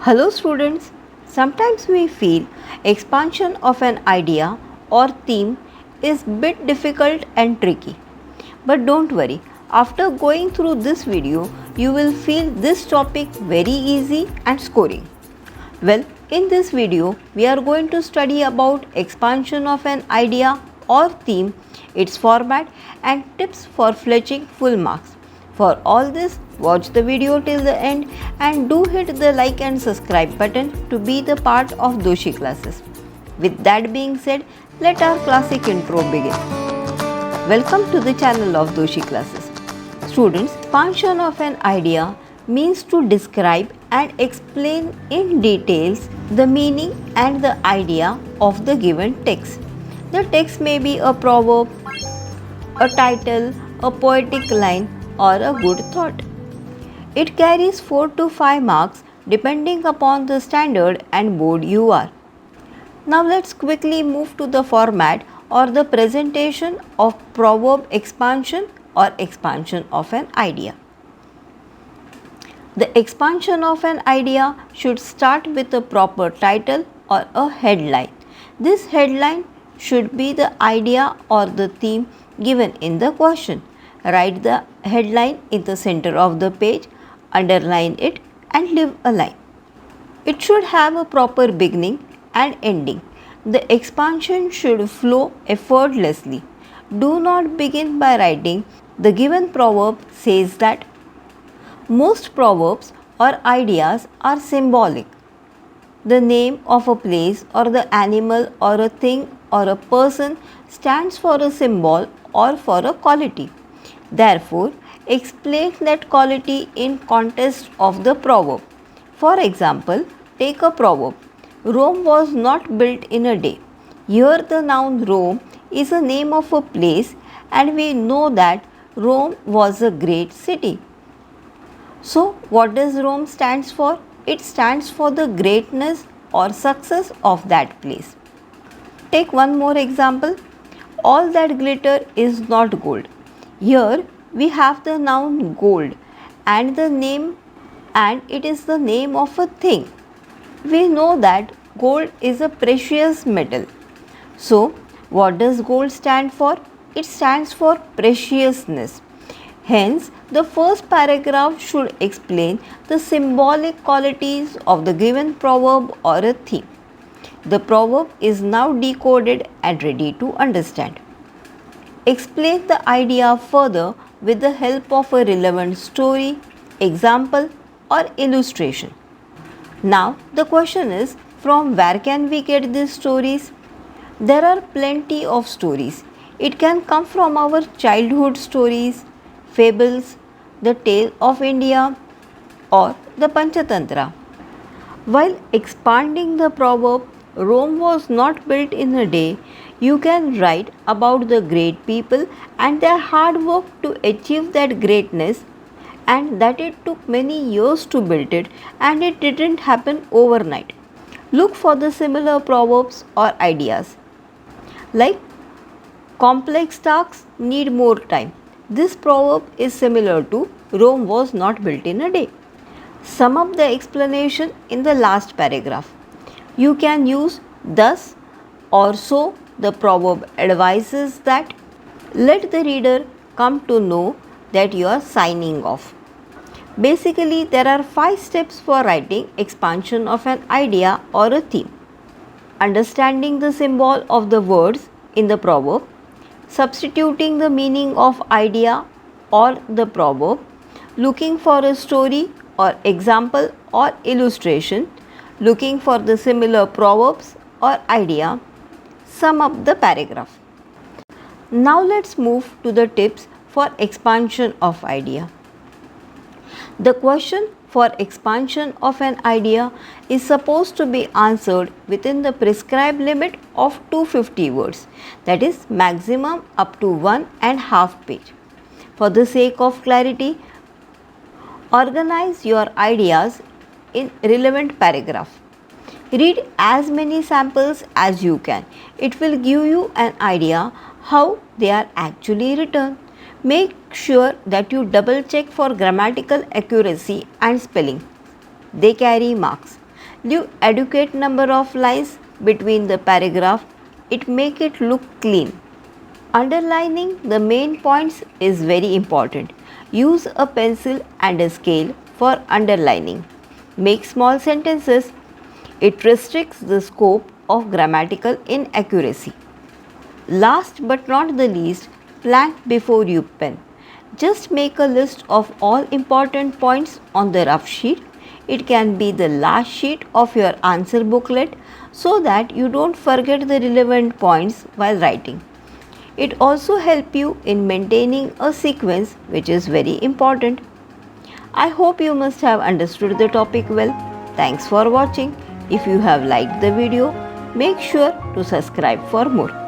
Hello students, sometimes we feel expansion of an idea or theme is bit difficult and tricky. But don't worry, after going through this video, you will feel this topic very easy and scoring. Well, in this video, we are going to study about expansion of an idea or theme, its format and tips for fetching full marks. For all this, watch the video till the end and do hit the like and subscribe button to be the part of Doshi classes. With that being said, let our classic intro begin. Welcome to the channel of Doshi classes. Students, expansion of an idea means to describe and explain in details the meaning and the idea of the given text. The text may be a proverb, a title, a poetic line, or a good thought. It carries 4 to 5 marks depending upon the standard and board you are. Now let's quickly move to the format or the presentation of proverb expansion or expansion of an idea. The expansion of an idea should start with a proper title or a headline. This headline should be the idea or the theme given in the question. Write the headline in the center of the page, underline it and leave a line. It should have a proper beginning and ending. The expansion should flow effortlessly. Do not begin by writing the given proverb says that. Most proverbs or ideas are symbolic. The name of a place or the animal or a thing or a person stands for a symbol or for a quality. Therefore, explain that quality in context of the proverb. For example, take a proverb. Rome was not built in a day. Here the noun Rome is a name of a place and we know that Rome was a great city. So, what does Rome stands for? It stands for the greatness or success of that place. Take one more example. All that glitter is not gold. Here we have the noun gold and the name and it is the name of a thing. We know that gold is a precious metal. So, what does gold stand for? It stands for preciousness. Hence, the first paragraph should explain the symbolic qualities of the given proverb or a theme. The proverb is now decoded and ready to understand. Explain the idea further with the help of a relevant story, example or illustration. Now, the question is, from where can we get these stories? There are plenty of stories. It can come from our childhood stories, fables, the tale of India or the Panchatantra. While expanding the proverb, Rome was not built in a day, you can write about the great people and their hard work to achieve that greatness and that it took many years to build it and it didn't happen overnight. Look for the similar proverbs or ideas like complex tasks need more time. This proverb is similar to Rome was not built in a day. Sum up the explanation in the last paragraph. You can use thus or so. The proverb advises that. Let the reader come to know that you are signing off. Basically, there are 5 steps for writing expansion of an idea or a theme. Understanding the symbol of the words in the proverb, substituting the meaning of idea or the proverb, looking for a story or example or illustration, looking for the similar proverbs or idea, sum up the paragraph. Now let's move to the tips for expansion of idea. The question for expansion of an idea is supposed to be answered within the prescribed limit of 250 words, that is maximum up to 1.5 page. For the sake of clarity, organize your ideas in relevant paragraph. Read as many samples as you can. It will give you an idea how they are actually written. Make sure that you double check for grammatical accuracy and spelling. They carry marks. Leave adequate number of lines between the paragraph. It make it look clean. Underlining the main points is very important. Use a pencil and a scale for underlining. Make small sentences. It restricts the scope of grammatical inaccuracy. Last but not the least, plan before you pen. Just make a list of all important points on the rough sheet. It can be the last sheet of your answer booklet so that you don't forget the relevant points while writing. It also helps you in maintaining a sequence, which is very important. I hope you must have understood the topic well. Thanks for watching. If you have liked the video, make sure to subscribe for more.